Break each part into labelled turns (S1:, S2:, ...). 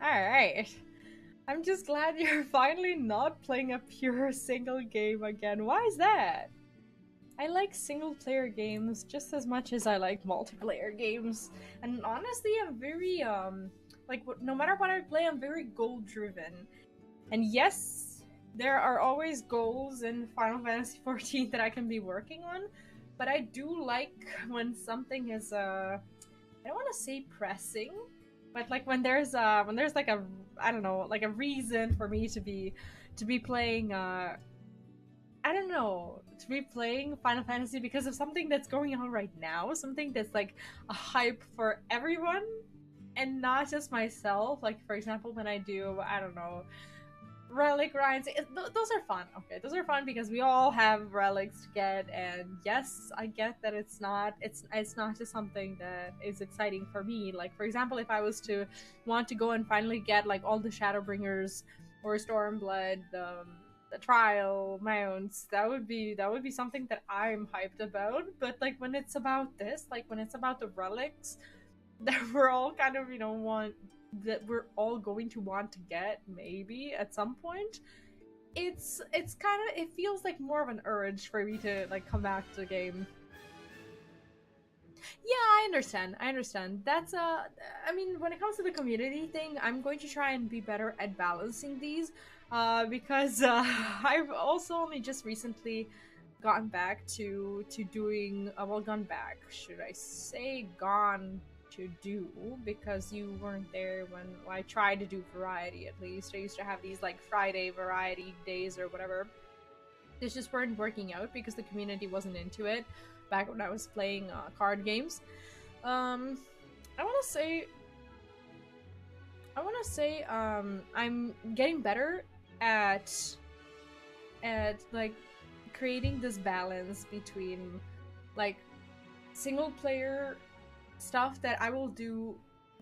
S1: Alright. I'm just glad you're finally not playing a pure single game again. Why is that? I like single player games just as much as I like multiplayer games. And honestly, I'm very, like, no matter what I play, I'm very goal driven. And yes, there are always goals in Final Fantasy XIV that I can be working on, but I do like when something is, I don't want to say pressing, but like when there's like a, I don't know, like a reason for me to be playing I don't know, to be playing Final Fantasy because of something that's going on right now, something that's like a hype for everyone and not just myself. Like for example, when I do, I don't know, relic grinds, those are fun. Okay, those are fun because we all have relics to get, and yes, I get that it's not just something that is exciting for me. Like for example, if I was to want to go and finally get like all the Shadowbringers or Stormblood, the trial mounts, that would be something that I'm hyped about. But like when it's about this, like when it's about the relics that we're all kind of, you know, want, that we're all going to want to get maybe at some point, it's kind of, it feels like more of an urge for me to like come back to the game. Yeah, I understand that's I mean, when it comes to the community thing, I'm going to try and be better at balancing these, because I've also only just recently gotten back to doing, well, gone back, should I say, gone to do, because you weren't there when I tried to do variety. At least I used to have these like Friday variety days or whatever. This just weren't working out because the community wasn't into it back when I was playing card games. um i want to say I'm getting better at like creating this balance between like single player stuff that I will do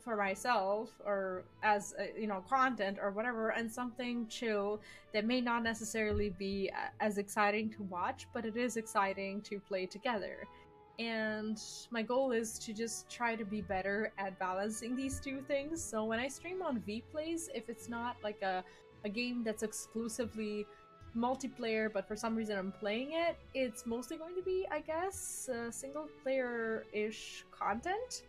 S1: for myself or as you know, content or whatever, and something chill that may not necessarily be as exciting to watch, but it is exciting to play together. And my goal is to just try to be better at balancing these two things. So when I stream on Vplays, if it's not like a game that's exclusively multiplayer, but for some reason I'm playing it, it's mostly going to be, I guess, single player-ish content.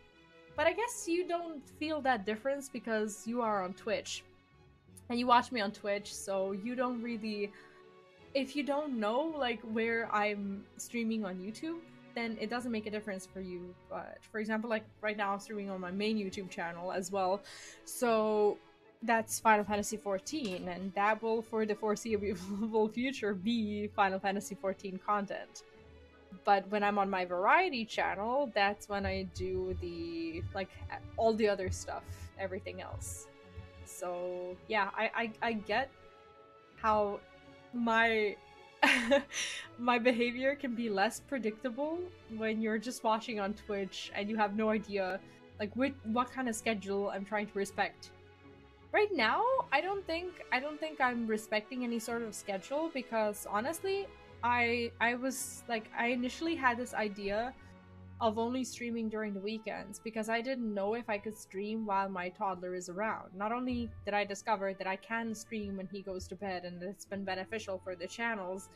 S1: But I guess you don't feel that difference because you are on Twitch. And you watch me on Twitch, so you don't really, if you don't know like where I'm streaming on YouTube, then it doesn't make a difference for you. But for example, like right now I'm streaming on my main YouTube channel as well. So that's Final Fantasy XIV, and that will for the foreseeable future be Final Fantasy XIV content. But when I'm on my variety channel, that's when I do the like all the other stuff, everything else. So yeah, I get how my my behavior can be less predictable when you're just watching on Twitch and you have no idea like what kind of schedule I'm trying to respect. Right now, I don't think I'm respecting any sort of schedule because honestly, I was like, I initially had this idea of only streaming during the weekends because I didn't know if I could stream while my toddler is around. Not only did I discover that I can stream when he goes to bed and it's been beneficial for the channels,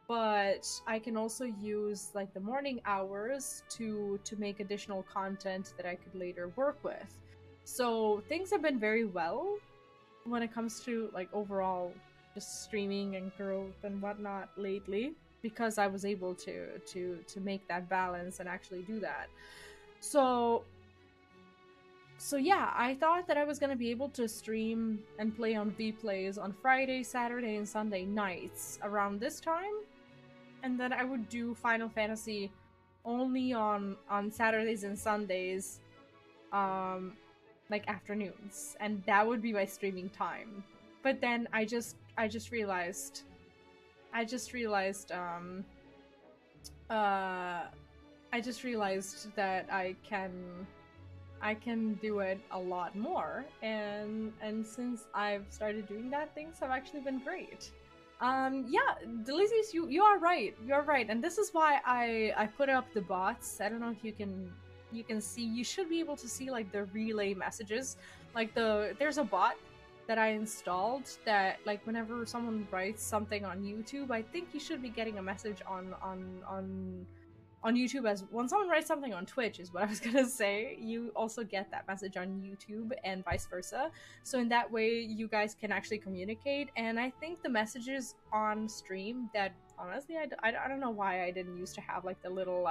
S1: but I can also use like the morning hours to make additional content that I could later work with. So things have been very well when it comes to like overall just streaming and growth and whatnot lately, because I was able to make that balance and actually do that. So yeah, I thought that I was gonna be able to stream and play on Vplays on Friday, Saturday, and Sunday nights around this time, and then I would do Final Fantasy only on Saturdays and Sundays, um, like afternoons, and that would be my streaming time. But then I just realized uh I just realized that I can do it a lot more, and since I've started doing that, things have actually been great. Yeah, Delizes, you are right. You are right, and this is why I put up the bots. I don't know if you can see. You should be able to see like the relay messages Like there's a bot that I installed that like whenever someone writes something on YouTube, I think you should be getting a message on YouTube as when someone writes something on Twitch is what I was gonna say. You also get that message on YouTube and vice versa. So in that way, you guys can actually communicate. And I think the messages on stream that honestly, I don't know why I didn't used to have like the little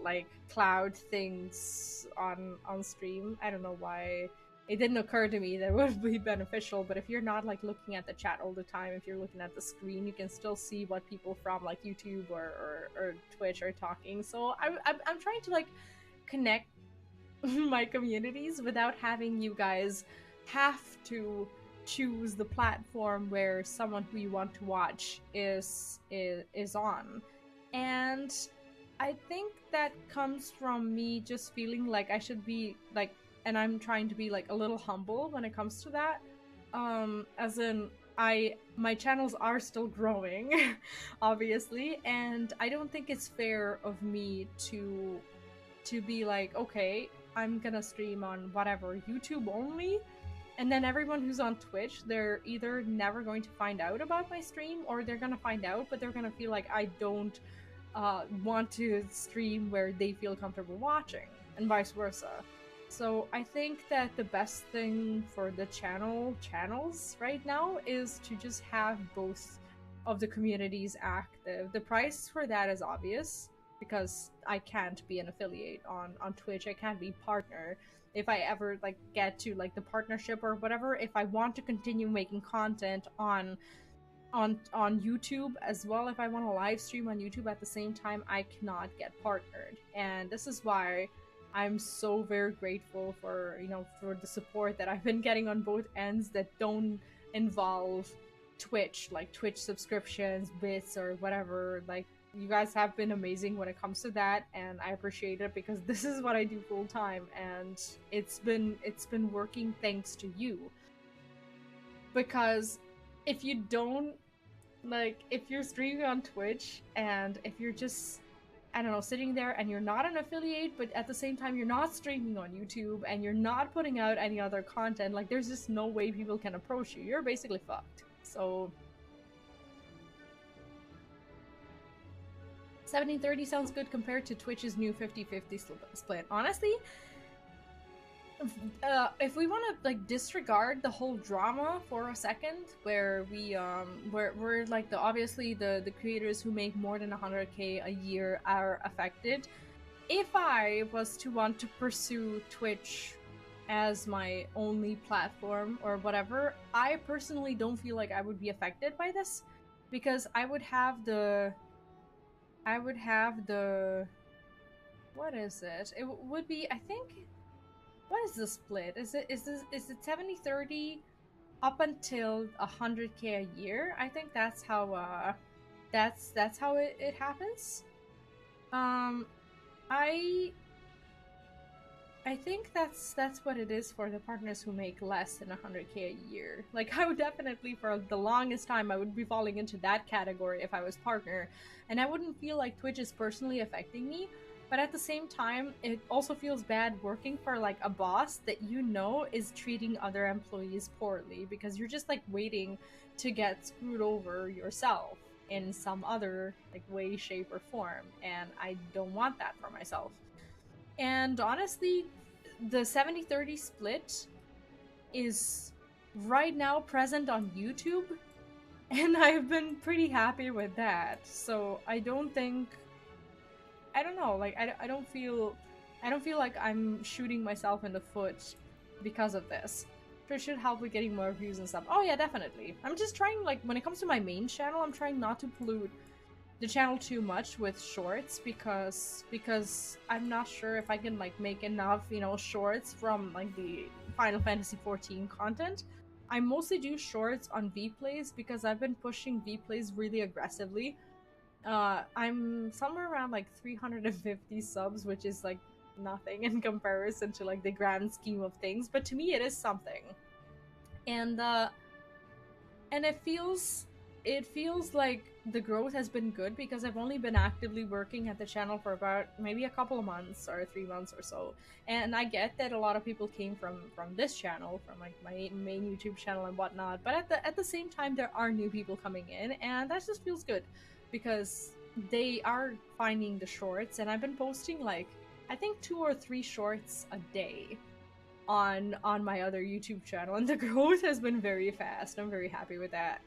S1: like cloud things on stream. I don't know why it didn't occur to me that it would be beneficial, but if you're not like looking at the chat all the time, if you're looking at the screen, you can still see what people from like YouTube or Twitch are talking. So I'm trying to like connect my communities without having you guys have to choose the platform where someone who you want to watch is on. And I think that comes from me just feeling like I should be like, and I'm trying to be like a little humble when it comes to that. As in, my channels are still growing, obviously, and I don't think it's fair of me to be like, okay, I'm gonna stream on whatever, YouTube only, and then everyone who's on Twitch, they're either never going to find out about my stream, or they're gonna find out, but they're gonna feel like I don't want to stream where they feel comfortable watching, and vice versa. So I think that the best thing for the channels right now is to just have both of the communities active. The price for that is obvious because I can't be an affiliate on Twitch. I can't be partner. If I ever like get to like the partnership or whatever, if I want to continue making content on YouTube as well, if I want to live stream on YouTube at the same time, I cannot get partnered. And this is why I'm so very grateful for, you know, for the support that I've been getting on both ends that don't involve Twitch, like Twitch subscriptions, bits, or whatever. Like, you guys have been amazing when it comes to that, and I appreciate it because this is what I do full time, and it's been working thanks to you. Because if you don't, like, if you're streaming on Twitch and if you're just, I don't know, sitting there and you're not an affiliate, but at the same time you're not streaming on YouTube and you're not putting out any other content, like, there's just no way people can approach you. You're basically fucked. So 1730 sounds good compared to Twitch's new 50-50 split. Honestly, if we want to like disregard the whole drama for a second, where we're like obviously the creators who make more than 100k a year are affected. If I was to want to pursue Twitch as my only platform or whatever, I personally don't feel like I would be affected by this, because I would have the what is it? It would be, I think, what is the split? Is it 70-30 up until 100k a year? I think that's how that's how it happens. I think that's what it is for the partners who make less than 100k a year. Like, I would definitely, for the longest time, I would be falling into that category if I was partner, and I wouldn't feel like Twitch is personally affecting me. But at the same time, it also feels bad working for like a boss that you know is treating other employees poorly, because you're just like waiting to get screwed over yourself in some other like way, shape, or form, and I don't want that for myself. And honestly, the 70-30 split is right now present on YouTube, and I've been pretty happy with that. So I don't think, I don't know, like I don't feel like I'm shooting myself in the foot because of this. It should help with getting more views and stuff. Oh yeah, definitely. I'm just trying, like, when it comes to my main channel, I'm trying not to pollute the channel too much with shorts, because I'm not sure if I can like make enough, you know, shorts from like the Final Fantasy XIV content. I mostly do shorts on V-Plays because I've been pushing V-Plays really aggressively. I'm somewhere around like 350 subs, which is like nothing in comparison to like the grand scheme of things, but to me it is something. And it feels like the growth has been good because I've only been actively working at the channel for about maybe a couple of months or 3 months or so. And I get that a lot of people came from this channel, from like my main YouTube channel and whatnot. But at the same time, there are new people coming in, and that just feels good because they are finding the shorts. And I've been posting like I think 2 or 3 shorts a day on my other YouTube channel, and the growth has been very fast. I'm very happy with that.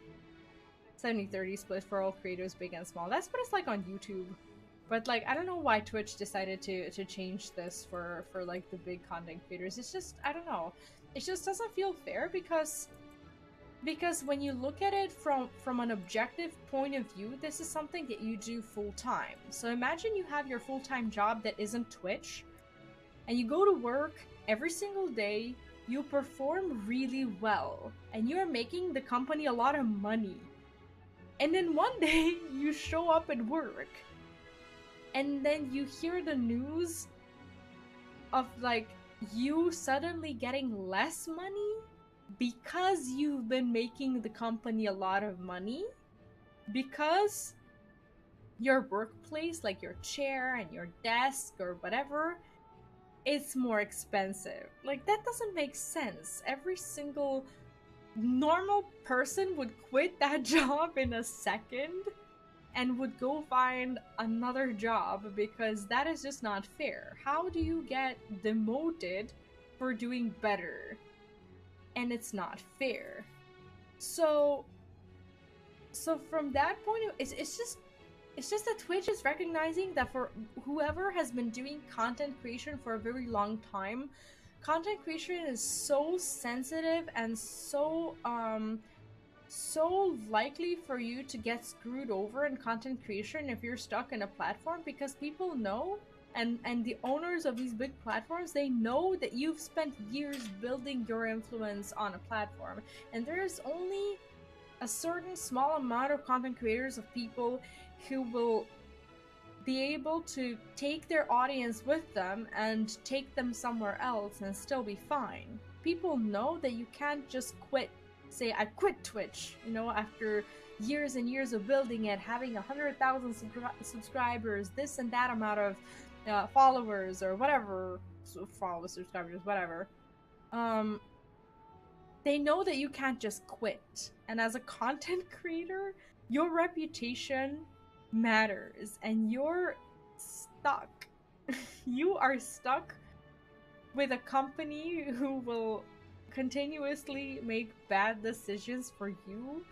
S1: 70-30 split for all creators, big and small. That's what it's like on YouTube. But like, I don't know why Twitch decided to change this for like the big content creators. It's just, I don't know. It just doesn't feel fair because when you look at it from an objective point of view, this is something that you do full time. So imagine you have your full-time job that isn't Twitch, and you go to work every single day, you perform really well, and you're making the company a lot of money. And then one day, you show up at work, and then you hear the news of, like, you suddenly getting less money because you've been making the company a lot of money, because your workplace, like your chair and your desk or whatever, it's more expensive. Like, that doesn't make sense. Every single normal person would quit that job in a second and would go find another job because that is just not fair. How do you get demoted for doing better? And it's not fair. So from that point of it's just that Twitch is recognizing that for whoever has been doing content creation for a very long time, content creation is so sensitive and so likely for you to get screwed over in content creation if you're stuck in a platform, because people know, and the owners of these big platforms, they know that you've spent years building your influence on a platform, and there's only a certain small amount of content creators, of people who will be able to take their audience with them and take them somewhere else and still be fine. People know that you can't just quit, say I quit Twitch, you know, after years and years of building it, having 100,000 subscribers, this and that amount of followers or whatever, followers, subscribers, whatever. They know that you can't just quit. And as a content creator, your reputation matters, and you're stuck. You are stuck with a company who will continuously make bad decisions for you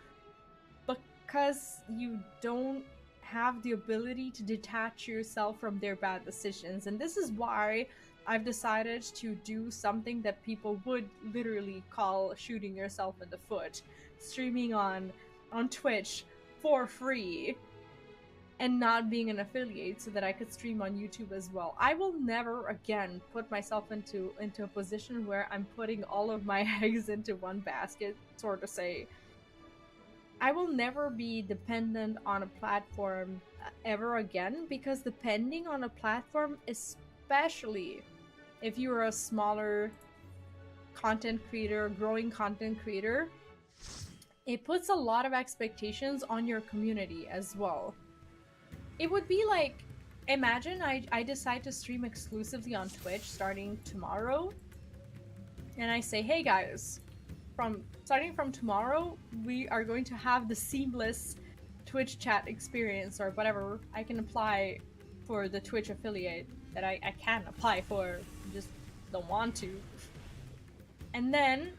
S1: because you don't have the ability to detach yourself from their bad decisions. And this is why I've decided to do something that people would literally call shooting yourself in the foot. Streaming on Twitch for free and not being an affiliate so that I could stream on YouTube as well. I will never again put myself into a position where I'm putting all of my eggs into one basket, sort of say. I will never be dependent on a platform ever again, because depending on a platform, especially if you're a smaller content creator, growing content creator, it puts a lot of expectations on your community as well. It would be like, imagine I decide to stream exclusively on Twitch starting tomorrow, and I say, hey guys, starting from tomorrow, we are going to have the seamless Twitch chat experience, or whatever I can apply for the Twitch affiliate that I can apply for, just don't want to. And then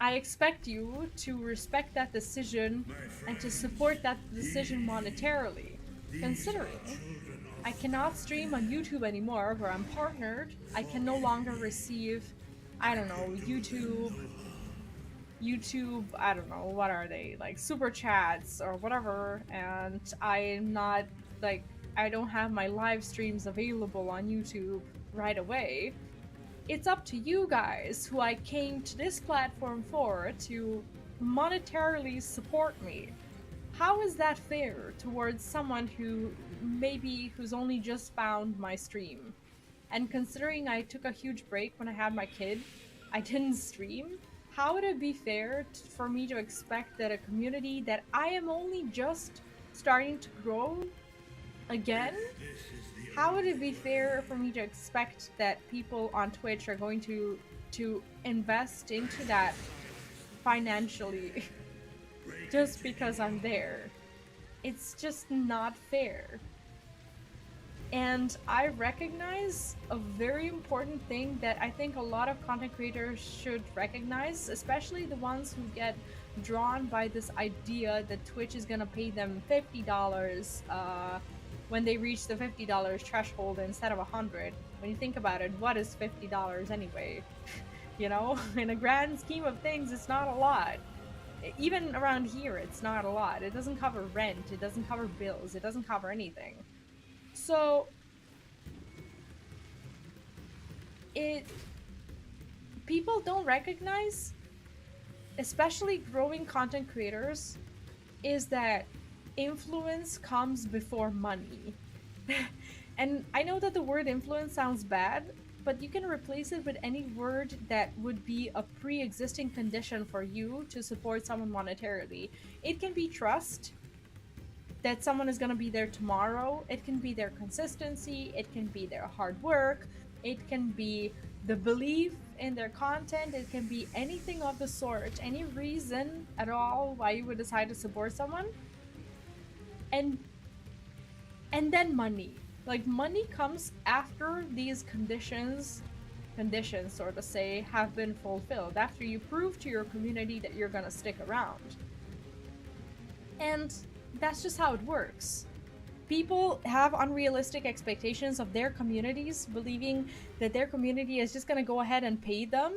S1: I expect you to respect that decision and to support that decision monetarily, considering I cannot stream on YouTube anymore where I'm partnered. I can no longer receive, I don't know, YouTube, I don't know, what are they, like super chats or whatever, and I'm not, like, I don't have my live streams available on YouTube right away. It's up to you guys, who I came to this platform for, to monetarily support me. How is that fair towards someone who's only just found my stream? And considering I took a huge break when I had my kid, I didn't stream. how would it be fair for me to expect that a community that I am only just starting to grow again, how would it be fair for me to expect that people on Twitch are going to invest into that financially just because I'm there? It's just not fair. And I recognize a very important thing that I think a lot of content creators should recognize, especially the ones who get drawn by this idea that Twitch is gonna pay them $50 when they reach the $50 threshold instead of $100. When you think about it, what is $50 anyway? You know, in a grand scheme of things, it's not a lot. Even around here, it's not a lot. It doesn't cover rent, it doesn't cover bills, it doesn't cover anything. So people don't recognize, especially growing content creators, is that influence comes before money. And I know that the word influence sounds bad, but you can replace it with any word that would be a pre-existing condition for you to support someone monetarily. It can be trust, that someone is going to be there tomorrow. It can be their consistency, it can be their hard work, it can be the belief in their content, it can be anything of the sort, any reason at all why you would decide to support someone. And then money. Like, money comes after these conditions, so to say, have been fulfilled, after you prove to your community that you're gonna stick around. And that's just how it works. People have unrealistic expectations of their communities, believing that their community is just gonna go ahead and pay them.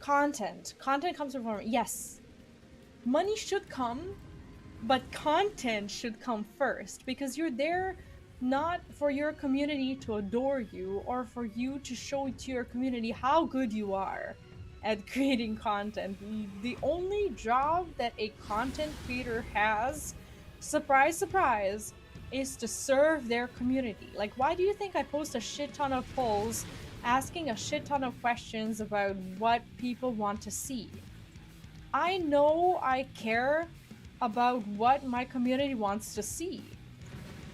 S1: Content comes before. Yes, money should come, but content should come first, because you're there not for your community to adore you or for you to show to your community how good you are at creating content. The only job that a content creator has, surprise, surprise, is to serve their community. Like, why do you think I post a shit ton of polls asking a shit ton of questions about what people want to see? I know I care about what my community wants to see.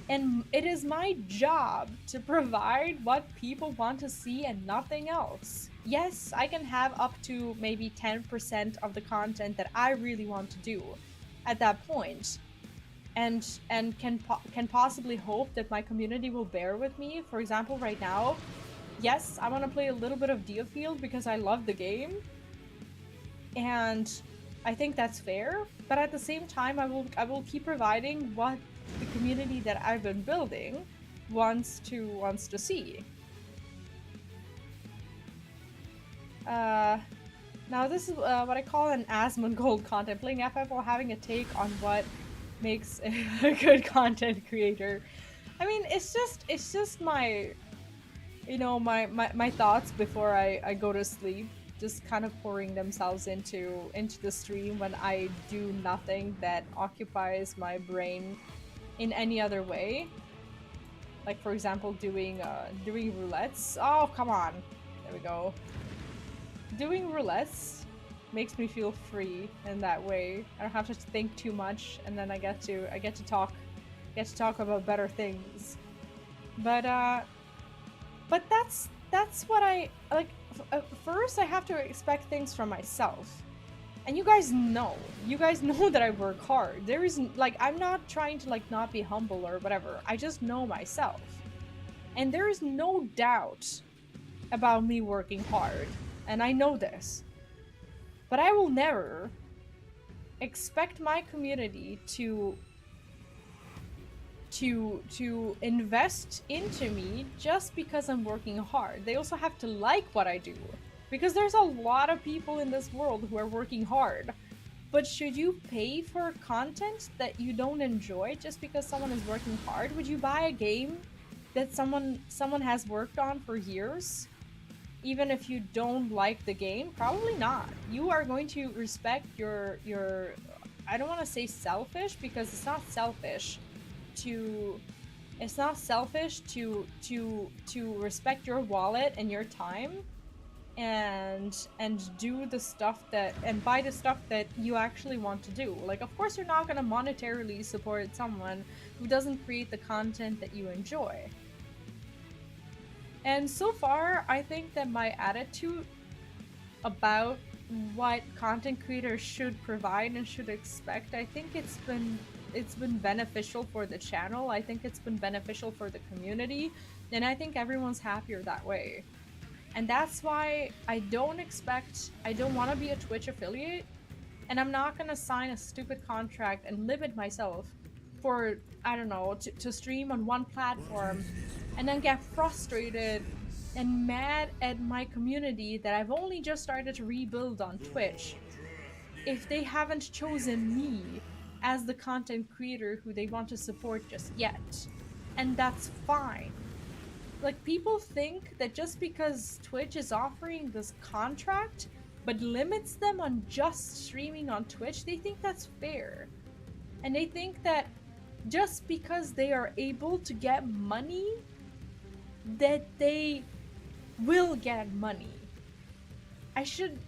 S1: And it is my job to provide what people want to see and nothing else. Yes, I can have up to maybe 10% of the content that I really want to do at that point, and can possibly hope that my community will bear with me. For example, right now, yes, I want to play a little bit of Deerfield because I love the game, and I think that's fair. But at the same time, I will keep providing what the community that I've been building wants to see. Now this is what I call an Asmongold content, playing FF while having a take on what makes a good content creator. I mean, it's just my, you know, my thoughts before I go to sleep, just kind of pouring themselves into the stream when I do nothing that occupies my brain in any other way. Like, for example, doing roulettes. Oh, come on. There we go. Doing roulettes makes me feel free in that way. I don't have to think too much, and then I get to talk about better things. But that's what I like. First, I have to expect things from myself. And you guys know that I work hard. There isn't, like, I'm not trying to, like, not be humble or whatever. I just know myself. And there is no doubt about me working hard. And I know this. But I will never expect my community to invest into me just because I'm working hard. They also have to like what I do. Because there's a lot of people in this world who are working hard. But should you pay for content that you don't enjoy just because someone is working hard? Would you buy a game that someone has worked on for years? Even if you don't like the game? Probably not. You are going to respect your I don't want to say selfish, because it's not selfish to respect your wallet and your time and do the stuff that and buy the stuff that you actually want to do. Like, of course you're not going to monetarily support someone who doesn't create the content that you enjoy. And so far, I think that my attitude about what content creators should provide and should expect, I think it's been beneficial for the channel. I think it's been beneficial for the community, and I think everyone's happier that way. And that's why I don't want to be a Twitch affiliate, and I'm not gonna sign a stupid contract and limit myself for, I don't know, to stream on one platform and then get frustrated and mad at my community that I've only just started to rebuild on Twitch if they haven't chosen me as the content creator who they want to support just yet. And that's fine. Like, people think that just because Twitch is offering this contract but limits them on just streaming on Twitch, they think that's fair. And they think that just because they are able to get money, that they will get money. I shouldn't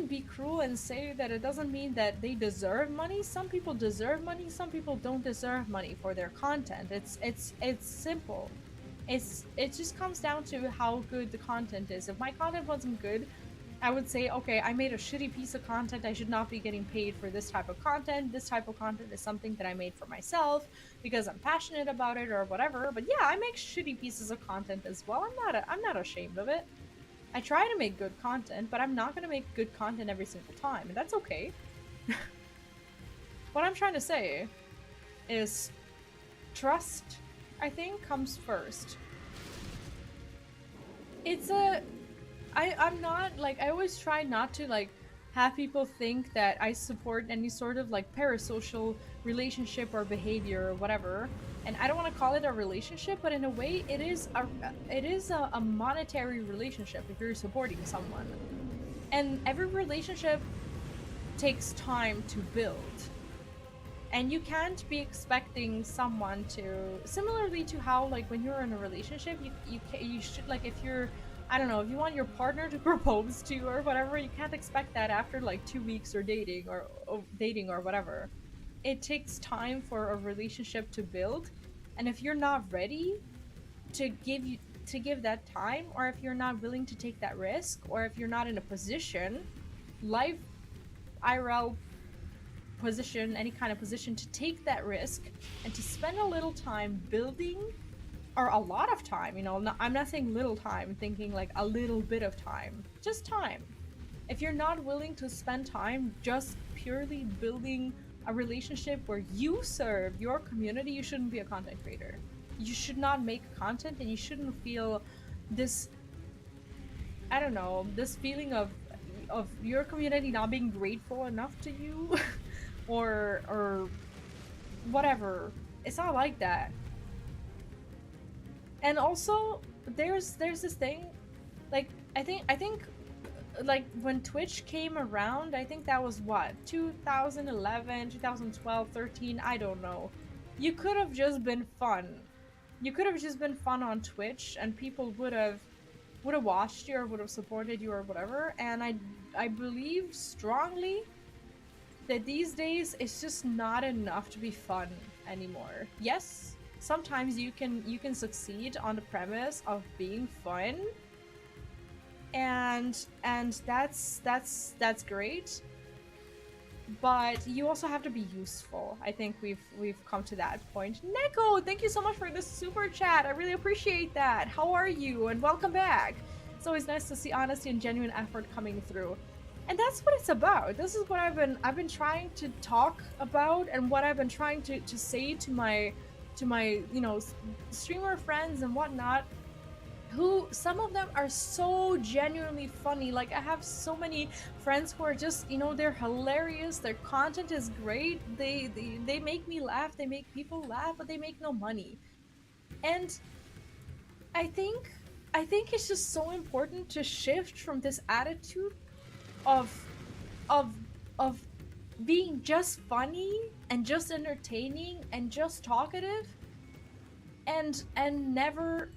S1: be cruel and say that it doesn't mean that they deserve money. Some people deserve money, some people don't deserve money for their content. It's simple. It just comes down to how good the content is. If my content wasn't good, I would say, okay, I made a shitty piece of content, I should not be getting paid for this type of content. This type of content is something that I made for myself because I'm passionate about it or whatever. But yeah, I make shitty pieces of content as well. I'm not ashamed of it. I try to make good content, but I'm not gonna make good content every single time, and that's okay. What I'm trying to say is trust, I think, comes first. I'm not, like, I always try not to, like, have people think that I support any sort of, like, parasocial relationship or behavior or whatever. And I don't want to call it a relationship, but in a way, it is a monetary relationship if you're supporting someone. And every relationship takes time to build. And you can't be expecting someone to, similarly to how, like, when you're in a relationship, you should, like, if you're, I don't know, if you want your partner to propose to you or whatever, you can't expect that after like 2 weeks or dating or whatever. It takes time for a relationship to build, and if you're not ready to give that time, or if you're not willing to take that risk, or if you're not in a position, life IRL position, any kind of position, to take that risk and to spend a little time building, or a lot of time, you know, I'm not saying little time, thinking like a little bit of time, just time. If you're not willing to spend time just purely building a relationship where you serve your community, you shouldn't be a content creator. You should not make content, and you shouldn't feel this, I don't know, this feeling of your community not being grateful enough to you or whatever. It's not like that. And also, there's this thing, like, I think like, when Twitch came around, I think that was what, 2011, 2012, 13, I don't know. You could have just been fun. You could have just been fun on Twitch, and people would have watched you or would have supported you or whatever. And I believe strongly that these days it's just not enough to be fun anymore. Yes, sometimes you can succeed on the premise of being fun, and that's great, but you also have to be useful. I think we've come to that point. Neko, thank you so much for this super chat. I really appreciate that. How are you? And welcome back. It's always nice to see honesty and genuine effort coming through. And that's what it's about. This is what I've been trying to talk about, and what I've been trying to say to my you know, streamer friends and whatnot, who, some of them are so genuinely funny. Like, I have so many friends who are just, you know, they're hilarious, their content is great, they make me laugh, they make people laugh, but they make no money. And I think it's just so important to shift from this attitude of being just funny and just entertaining and just talkative, and never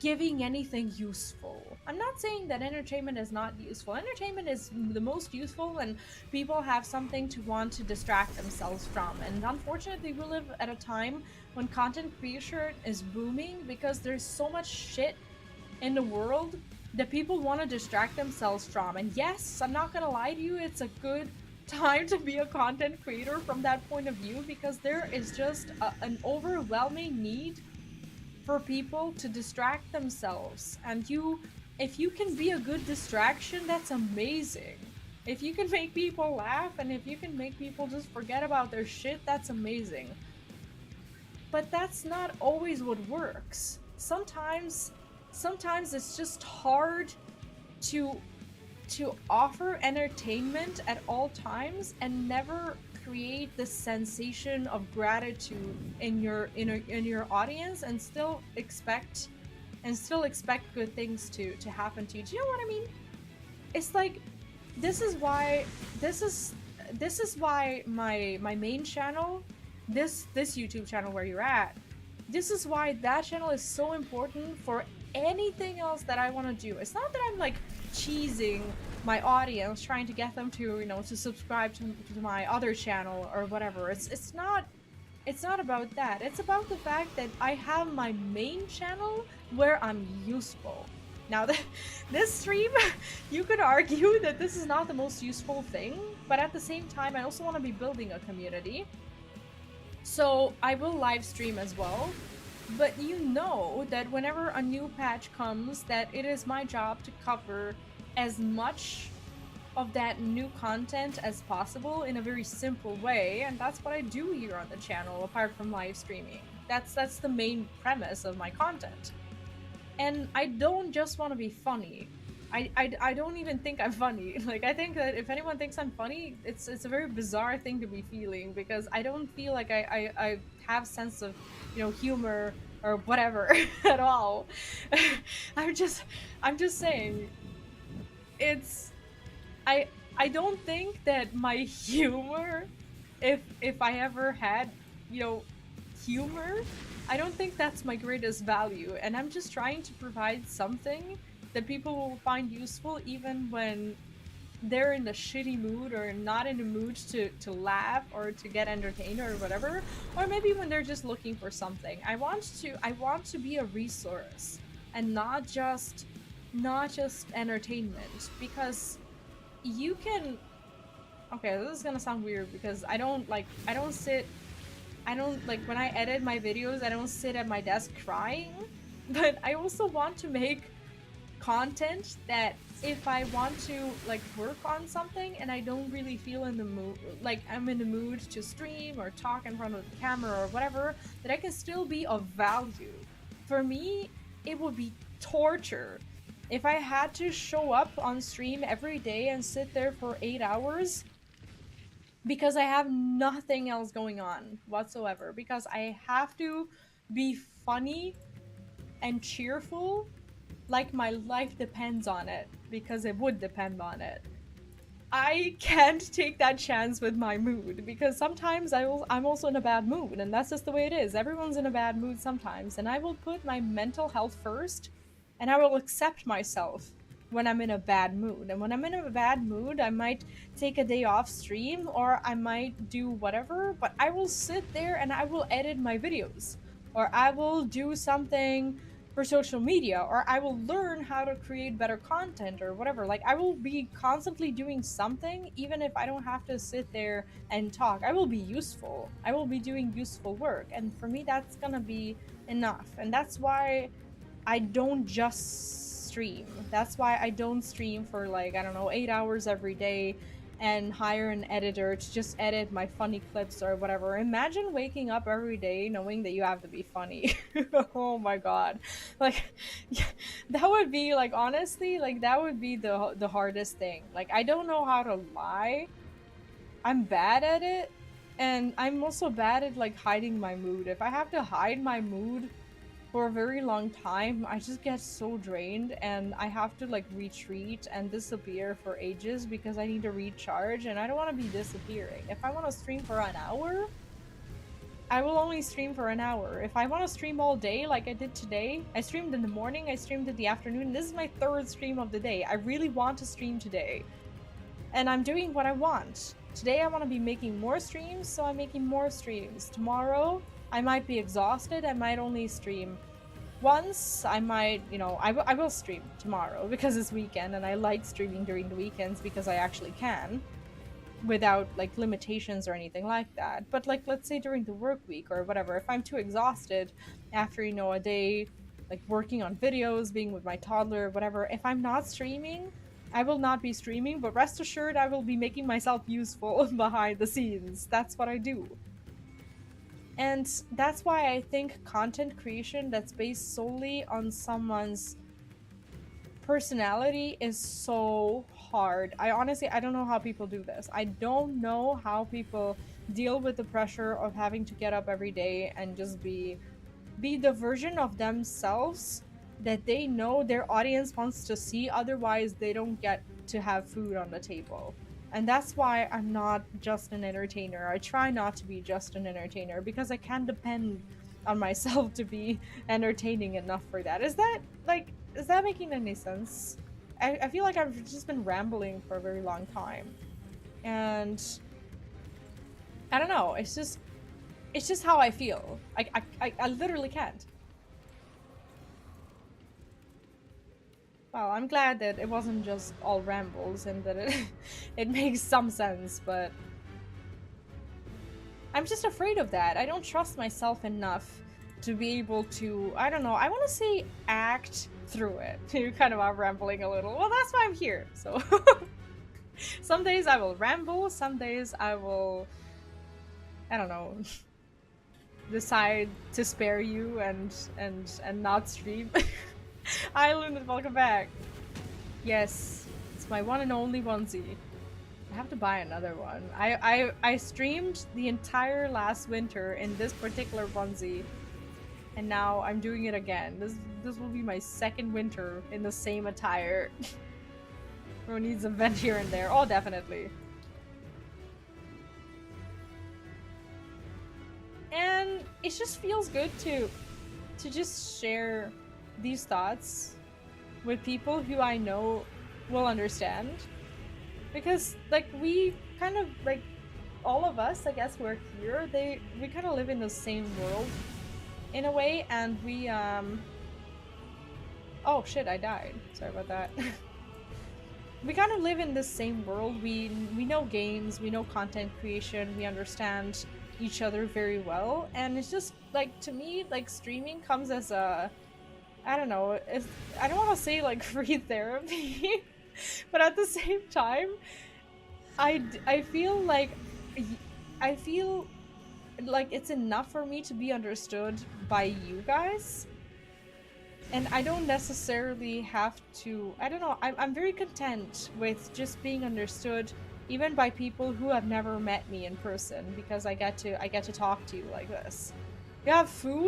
S1: giving anything useful. I'm not saying that entertainment is not useful. Entertainment is the most useful when people have something to want to distract themselves from. And unfortunately, we live at a time when content creation is booming because there's so much shit in the world that people want to distract themselves from. And yes, I'm not gonna lie to you, it's a good time to be a content creator from that point of view, because there is just an overwhelming need for people to distract themselves. And if you can be a good distraction, that's amazing. If you can make people laugh and if you can make people just forget about their shit, that's amazing. But that's not always what works. Sometimes it's just hard to offer entertainment at all times and never create this sensation of gratitude in your audience and still expect good things to happen to you. Do you know what I mean? It's like this is why my main channel, this YouTube channel where you're at, this is why that channel is so important for anything else that I want to do. It's not that I'm like cheesing my audience, trying to get them to, you know, to subscribe to my other channel or whatever. It's not about that. It's about the fact that I have my main channel where I'm useful. Now, this stream, you could argue that this is not the most useful thing, but at the same time, I also want to be building a community. So I will live stream as well. But you know that whenever a new patch comes, that it is my job to cover as much of that new content as possible in a very simple way, and that's what I do here on the channel, apart from live streaming. That's the main premise of my content. And I don't just want to be funny. I don't even think I'm funny. Like, I think that if anyone thinks I'm funny, it's a very bizarre thing to be feeling, because I don't feel like I have sense of, you know, humor or whatever at all. I'm just saying, it's I don't think that my humor, if I ever had, you know, humor, I don't think that's my greatest value, and I'm just trying to provide something that people will find useful even when they're in a shitty mood or not in the mood to laugh or to get entertained or whatever, or maybe when they're just looking for something. I want to be a resource and not just entertainment, because you can, okay, this is gonna sound weird because I don't like when I edit my videos, I don't sit at my desk crying, but I also want to make content that if I want to like work on something and I don't really feel in the mood, like I'm in the mood to stream or talk in front of the camera or whatever, that I can still be of value. For me, it would be torture if I had to show up on stream every day and sit there for 8 hours because I have nothing else going on whatsoever, because I have to be funny and cheerful like my life depends on it, because it would depend on it. I can't take that chance with my mood, because sometimes I'm also in a bad mood, and that's just the way it is. Everyone's in a bad mood sometimes, and I will put my mental health first, and I will accept myself when I'm in a bad mood. And when I'm in a bad mood, I might take a day off stream, or I might do whatever, but I will sit there and I will edit my videos, or I will do something for social media, or I will learn how to create better content or whatever. Like, I will be constantly doing something, even if I don't have to sit there and talk. I will be useful. I will be doing useful work, and for me that's gonna be enough. And that's why I don't just stream. That's why I don't stream for like, I don't know, 8 hours every day and hire an editor to just edit my funny clips or whatever. Imagine waking up every day knowing that you have to be funny. Oh my god. Like, that would be like, honestly, like that would be the hardest thing. Like, I don't know how to lie. I'm bad at it, and I'm also bad at like hiding my mood. If I have to hide my mood for a very long time, I just get so drained, and I have to like retreat and disappear for ages because I need to recharge, and I don't want to be disappearing. If I want to stream for an hour, I will only stream for an hour. If I want to stream all day like I did today, I streamed in the morning, I streamed in the afternoon. This is my third stream of the day. I really want to stream today. And I'm doing what I want. Today I want to be making more streams, so I'm making more streams. Tomorrow, I might be exhausted. I might only stream once. I might, you know, I will stream tomorrow because it's weekend and I like streaming during the weekends because I actually can without like limitations or anything like that. But like, let's say during the work week or whatever, if I'm too exhausted after, you know, a day like working on videos, being with my toddler, whatever, if I'm not streaming, I will not be streaming, but rest assured I will be making myself useful behind the scenes. That's what I do. And that's why I think content creation that's based solely on someone's personality is so hard. I don't know how people do this. I don't know how people deal with the pressure of having to get up every day and just be the version of themselves that they know their audience wants to see, otherwise they don't get to have food on the table. And that's why I'm not just an entertainer. I try not to be just an entertainer because I can't depend on myself to be entertaining enough for that. Is that making any sense? I feel like I've just been rambling for a very long time. And I don't know, it's just how I feel. I literally can't. Well, I'm glad that it wasn't just all rambles and that it makes some sense, but I'm just afraid of that. I don't trust myself enough to be able to, I don't know, I want to say act through it. You kind of are rambling a little. Well, that's why I'm here, so. Some days I will ramble, some days I will, I don't know, decide to spare you and not stream. Hi Luna, welcome back. Yes, it's my one and only onesie. I have to buy another one. I streamed the entire last winter in this particular onesie, and now I'm doing it again. This will be my second winter in the same attire. Who needs a vent here and there? Oh, definitely. And it just feels good to just share these thoughts with people who I know will understand, because like we kind of like all of us, I guess, who are here, we kind of live in the same world in a way, and we oh shit, I died, sorry about that. We kind of live in the same world. We know games, we know content creation, we understand each other very well, and it's just like, to me, like streaming comes as a, I don't know, I don't want to say like free therapy, but at the same time, I feel like it's enough for me to be understood by you guys, and I don't necessarily have to, I don't know, I'm very content with just being understood even by people who have never met me in person, because I get to talk to you like this. You have food?